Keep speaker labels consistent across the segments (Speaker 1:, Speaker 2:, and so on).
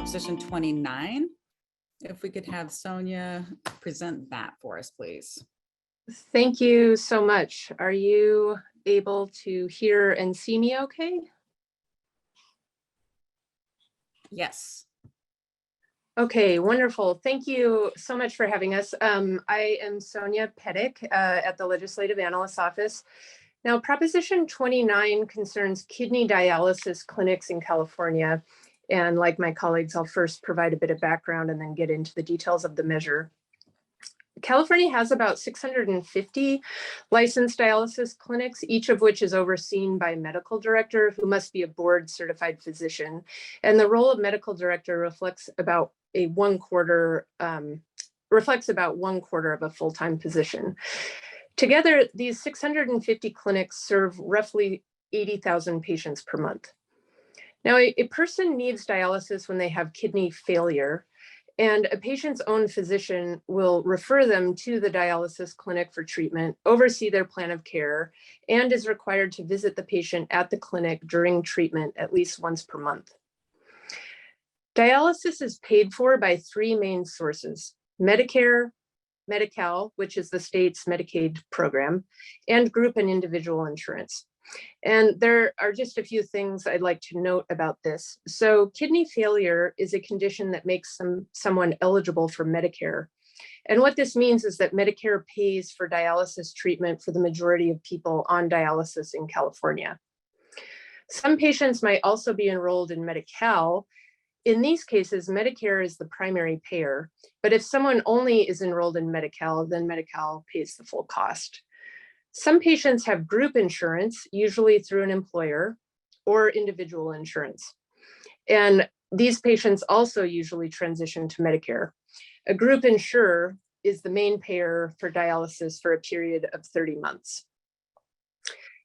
Speaker 1: Proposition 29. If we could have Sonia present that for us, please.
Speaker 2: Thank you so much. Are you able to hear and see me okay?
Speaker 1: Yes.
Speaker 2: Okay, wonderful. Thank you so much for having us. I am Sonia Pettick at the Legislative Analyst's Office. Now, Proposition 29 concerns kidney dialysis clinics in California. And like my colleagues, I'll first provide a bit of background and then get into the details of the measure. California has about 650 licensed dialysis clinics, each of which is overseen by a medical director who must be a board certified physician. And the role of medical director reflects about one quarter of a full-time position. Together, these 650 clinics serve roughly 80,000 patients per month. Now, a person needs dialysis when they have kidney failure, and a patient's own physician will refer them to the dialysis clinic for treatment, oversee their plan of care, and is required to visit the patient at the clinic during treatment at least once per month. Dialysis is paid for by three main sources: Medicare, Medi-Cal, which is the state's Medicaid program, and group and individual insurance. And there are just a few things I'd like to note about this. So kidney failure is a condition that makes someone eligible for Medicare. And what this means is that Medicare pays for dialysis treatment for the majority of people on dialysis in California. Some patients might also be enrolled in Medi-Cal. In these cases, Medicare is the primary payer, but if someone only is enrolled in Medi-Cal, then Medi-Cal pays the full cost. Some patients have group insurance, usually through an employer, or individual insurance. And these patients also usually transition to Medicare. A group insurer is the main payer for dialysis for a period of 30 months.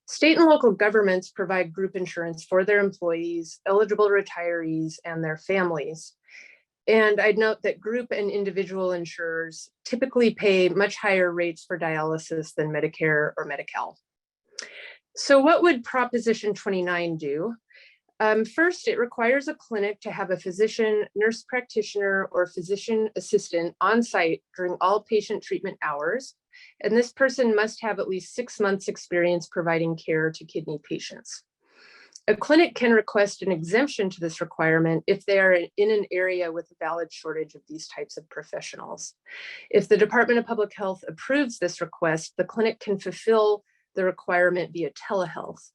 Speaker 2: State and local governments provide group insurance for their employees, eligible retirees, and their families. And I'd note that group and individual insurers typically pay much higher rates for dialysis than Medicare or Medi-Cal. So what would Proposition 29 do? First, it requires a clinic to have a physician, nurse practitioner, or physician assistant on site during all patient treatment hours. And this person must have at least 6 months experience providing care to kidney patients. A clinic can request an exemption to this requirement if they are in an area with a valid shortage of these types of professionals. If the Department of Public Health approves this request, the clinic can fulfill the requirement via telehealth.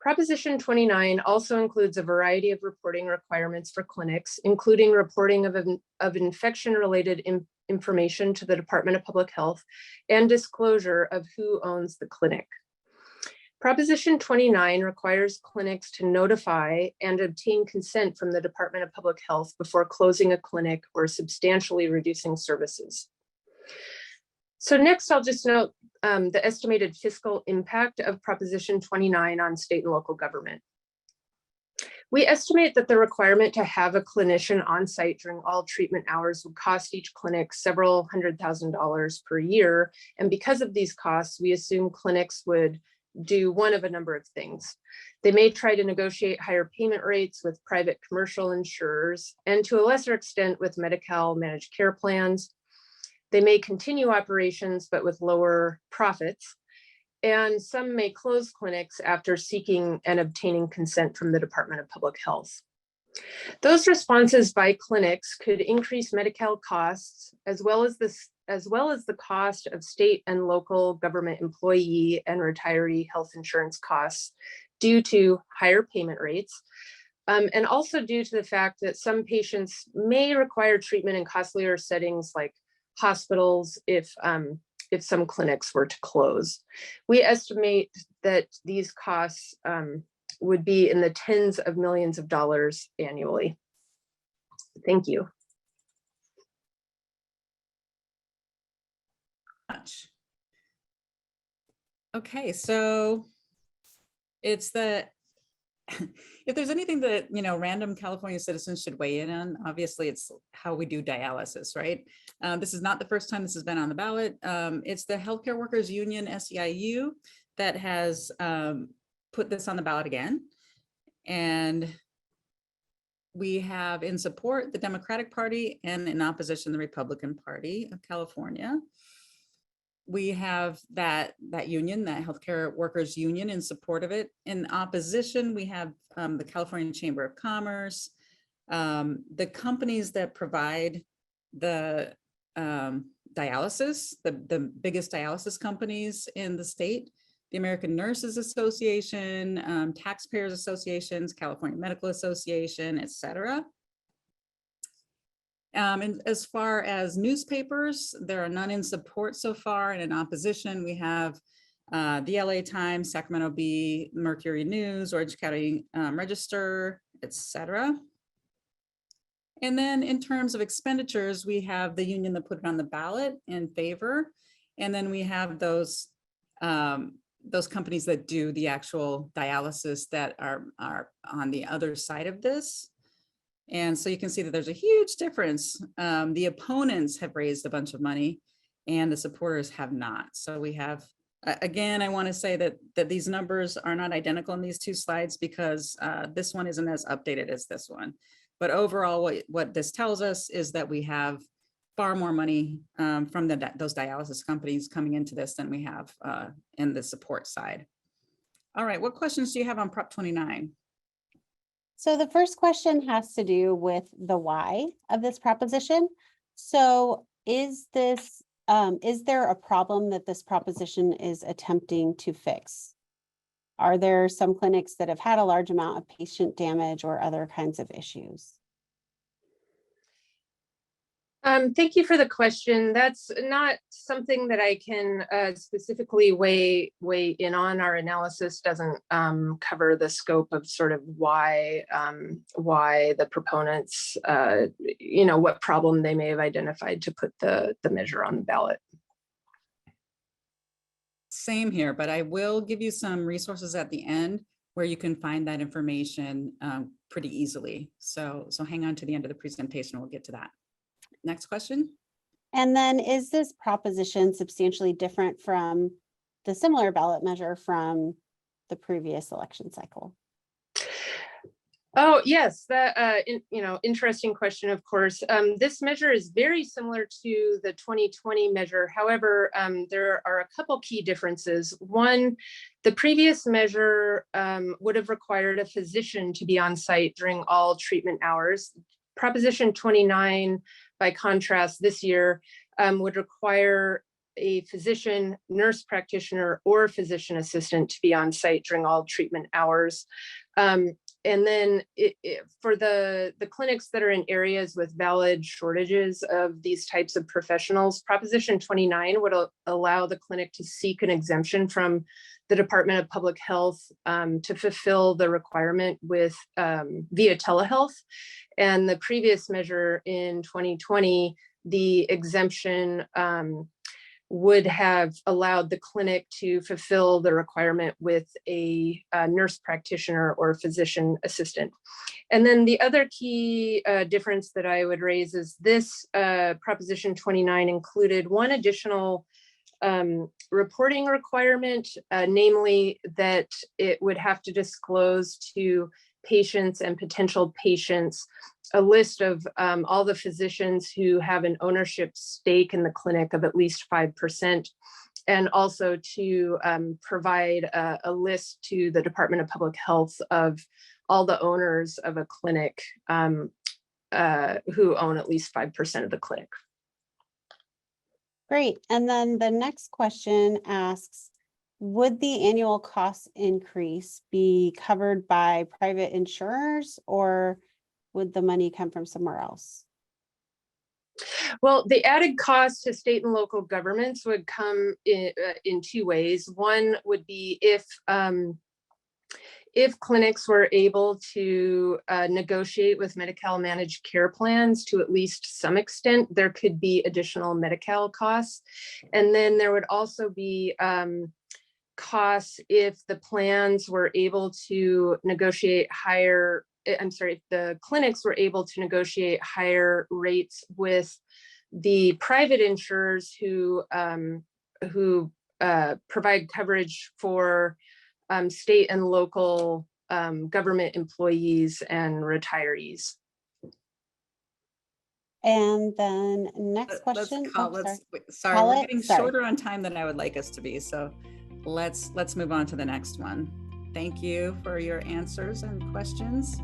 Speaker 2: Proposition 29 also includes a variety of reporting requirements for clinics, including reporting of infection-related information to the Department of Public Health and disclosure of who owns the clinic. Proposition 29 requires clinics to notify and obtain consent from the Department of Public Health before closing a clinic or substantially reducing services. So next, I'll just note the estimated fiscal impact of Proposition 29 on state and local government. We estimate that the requirement to have a clinician on site during all treatment hours would cost each clinic several $100,000 per year. And because of these costs, we assume clinics would do one of a number of things. They may try to negotiate higher payment rates with private commercial insurers, and to a lesser extent with Medi-Cal managed care plans. They may continue operations, but with lower profits. And some may close clinics after seeking and obtaining consent from the Department of Public Health. Those responses by clinics could increase Medi-Cal costs, as well as the cost of state and local government employee and retiree health insurance costs due to higher payment rates, and also due to the fact that some patients may require treatment in costlier settings like hospitals if some clinics were to close. We estimate that these costs would be in the tens of millions of dollars annually. Thank you.
Speaker 1: Much. Okay, so it's the if there's anything that random California citizens should weigh in on, obviously it's how we do dialysis, right? This is not the first time this has been on the ballot. It's the Healthcare Workers Union, SEIU, that has put this on the ballot again. And We have in support the Democratic Party and in opposition the Republican Party of California. We have that union, that healthcare workers union, in support of it. In opposition, we have the California Chamber of Commerce, the companies that provide the dialysis, the biggest dialysis companies in the state, the American Nurses Association, Taxpayers Associations, California Medical Association, et cetera. And as far as newspapers, there are none in support so far, and in opposition, we have the LA Times, Sacramento Bee, Mercury News, Orange County Register, et cetera. And then in terms of expenditures, we have the union that put it on the ballot in favor. And then we have those companies that do the actual dialysis that are on the other side of this. And so you can see that there's a huge difference. The opponents have raised a bunch of money and the supporters have not. So we have, again, I want to say that these numbers are not identical in these two slides because this one isn't as updated as this one. But overall, what this tells us is that we have far more money from those dialysis companies coming into this than we have in the support side. All right, what questions do you have on Prop 29?
Speaker 3: So the first question has to do with the why of this proposition. So is there a problem that this proposition is attempting to fix? Are there some clinics that have had a large amount of patient damage or other kinds of issues?
Speaker 2: Thank you for the question. That's not something that I can specifically weigh in on. Our analysis doesn't cover the scope of sort of why the proponents, what problem they may have identified to put the measure on the ballot.
Speaker 1: Same here, but I will give you some resources at the end where you can find that information pretty easily. So hang on to the end of the presentation, we'll get to that. Next question.
Speaker 3: And then is this proposition substantially different from the similar ballot measure from the previous election cycle?
Speaker 2: Oh, yes, that interesting question, of course. This measure is very similar to the 2020 measure. However, there are a couple key differences. One, the previous measure would have required a physician to be on site during all treatment hours. Proposition 29, by contrast, this year would require a physician, nurse practitioner, or physician assistant to be on site during all treatment hours. And then for the clinics that are in areas with valid shortages of these types of professionals, Proposition 29 would allow the clinic to seek an exemption from the Department of Public Health to fulfill the requirement with via telehealth. And the previous measure in 2020, the exemption would have allowed the clinic to fulfill the requirement with a nurse practitioner or physician assistant. And then the other key difference that I would raise is this Proposition 29 included one additional reporting requirement, namely that it would have to disclose to patients and potential patients a list of all the physicians who have an ownership stake in the clinic of at least 5%, and also to provide a list to the Department of Public Health of all the owners of a clinic who own at least 5% of the clinic.
Speaker 3: Great. And then the next question asks, would the annual cost increase be covered by private insurers, or would the money come from somewhere else?
Speaker 2: Well, the added cost to state and local governments would come in two ways. One would be if clinics were able to negotiate with Medi-Cal managed care plans to at least some extent, there could be additional Medi-Cal costs. And then there would also be costs if the plans were able to negotiate if the clinics were able to negotiate higher rates with the private insurers who provide coverage for state and local government employees and retirees.
Speaker 3: And then next
Speaker 1: Let's
Speaker 3: question.
Speaker 1: call,
Speaker 3: Oh, sorry.
Speaker 1: sorry,
Speaker 3: Call
Speaker 1: we're
Speaker 3: it?
Speaker 1: getting
Speaker 3: Sorry.
Speaker 1: shorter on time than I would like us to be. So let's move on to the next one. Thank you for your answers and questions.